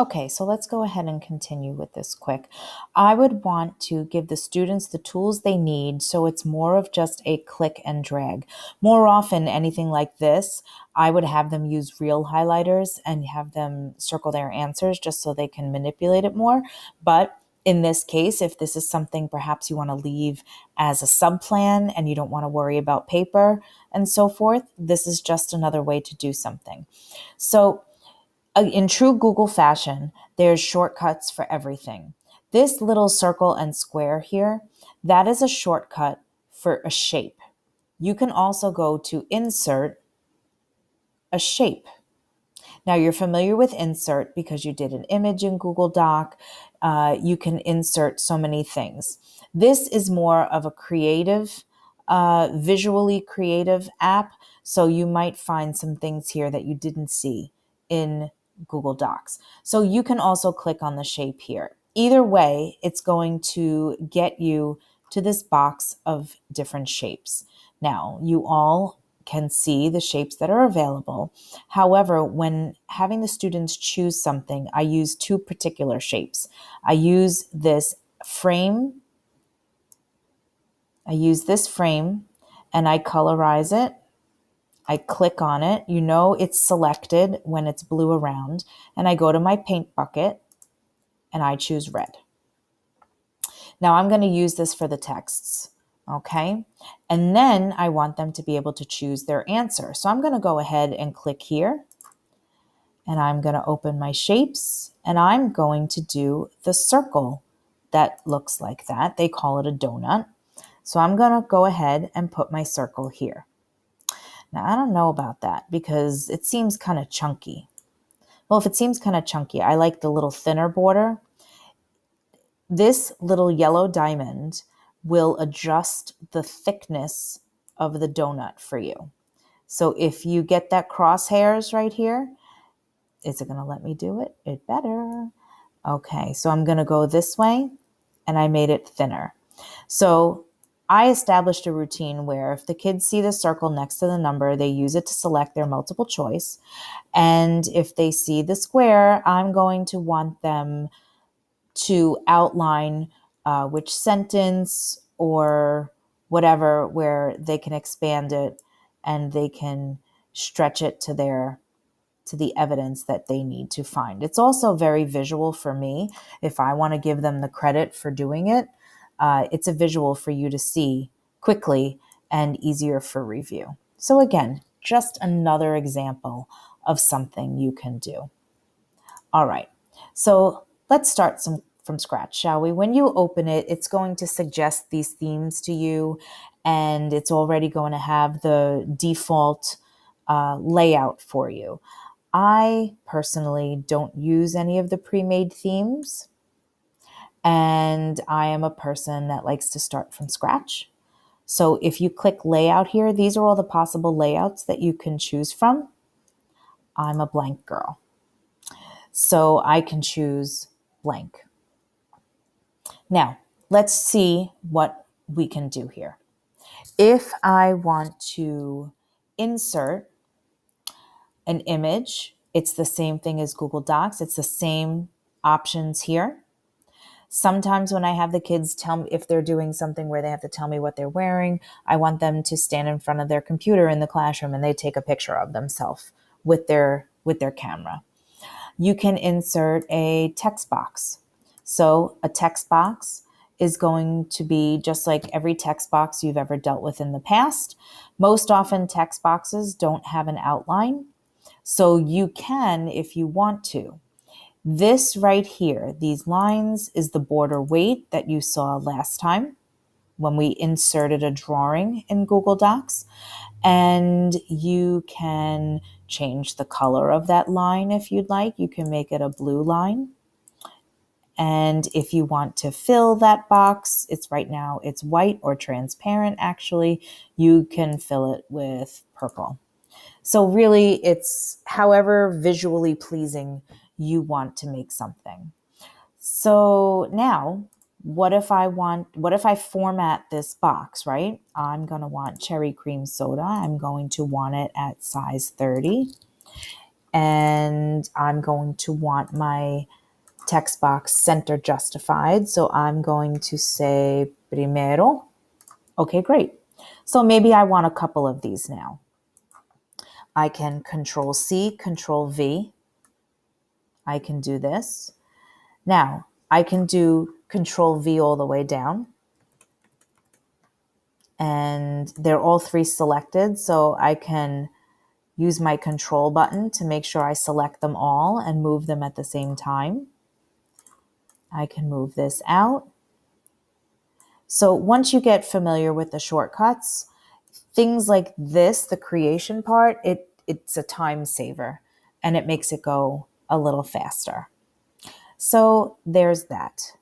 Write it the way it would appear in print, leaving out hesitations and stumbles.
Okay, so let's go ahead and continue with this quick. I would want to give the students the tools they need so it's more of just a click and drag. More often, anything like this, I would have them use real highlighters and have them circle their answers just so they can manipulate it more. But in this case, if this is something perhaps you want to leave as a subplan and you don't want to worry about paper and so forth, this is just another way to do something. So in true Google fashion, there's shortcuts for everything. This little circle and square here, that is a shortcut for a shape. You can also go to insert a shape. Now you're familiar with insert because you did an image in Google Doc. You can insert so many things. This is more of a creative, visually creative app. So you might find some things here that you didn't see in Google Docs. So you can also click on the shape here. Either way, it's going to get you to this box of different shapes. Now, you all can see the shapes that are available. However, when having the students choose something, I use two particular shapes. I use this frame. And I colorize it. I click on it. You know it's selected when it's blue around. And I go to my paint bucket and I choose red. Now I'm going to use this for the texts. Okay. And then I want them to be able to choose their answer. So I'm going to go ahead and click here. And I'm going to open my shapes and I'm going to do the circle that looks like that. They call it a donut. So I'm going to go ahead and put my circle here. Now, I don't know about that because it seems kind of chunky. Well, if it seems kind of chunky, I like the little thinner border. This little yellow diamond will adjust the thickness of the donut for you. So if you get that crosshairs right here, is it going to let me do it? It better. Okay, so I'm going to go this way, and I made it thinner. So I established a routine where if the kids see the circle next to the number, they use it to select their multiple choice. And if they see the square, I'm going to want them to outline which sentence or whatever where they can expand it and they can stretch it to the evidence that they need to find. It's also very visual for me. If I want to give them the credit for doing it, it's a visual for you to see quickly and easier for review. So again, just another example of something you can do. All right, so let's start from scratch, shall we? When you open it, it's going to suggest these themes to you, and it's already going to have the default layout for you. I personally don't use any of the pre-made themes, and I am a person that likes to start from scratch. So if you click layout here, these are all the possible layouts that you can choose from. I'm a blank girl, so I can choose blank. Now, let's see what we can do here. If I want to insert an image, it's the same thing as Google Docs. It's the same options here. Sometimes when I have the kids tell me if they're doing something where they have to tell me what they're wearing, I want them to stand in front of their computer in the classroom and they take a picture of themselves with their camera. You can insert a text box. So a text box is going to be just like every text box you've ever dealt with in the past. Most often text boxes don't have an outline. So you can, if you want to. This right here, these lines, is the border weight that you saw last time when we inserted a drawing in Google Docs. And you can change the color of that line if you'd like. You can make it a blue line. And if you want to fill that box, right now it's white or transparent actually, you can fill it with purple. So really it's however visually pleasing you want to make something. So now, what if I format this box, right? I'm going to want cherry cream soda. I'm going to want it at size 30. and I'm going to want my text box center justified. So I'm going to say primero. Okay, great. So maybe I want a couple of these now. I can Control C, Control V. I can do this. Now, I can do Control V all the way down. And they're all three selected, so I can use my Control button to make sure I select them all and move them at the same time. I can move this out. So once you get familiar with the shortcuts, things like this, the creation part, it's a time saver and it makes it go a little faster. So there's that.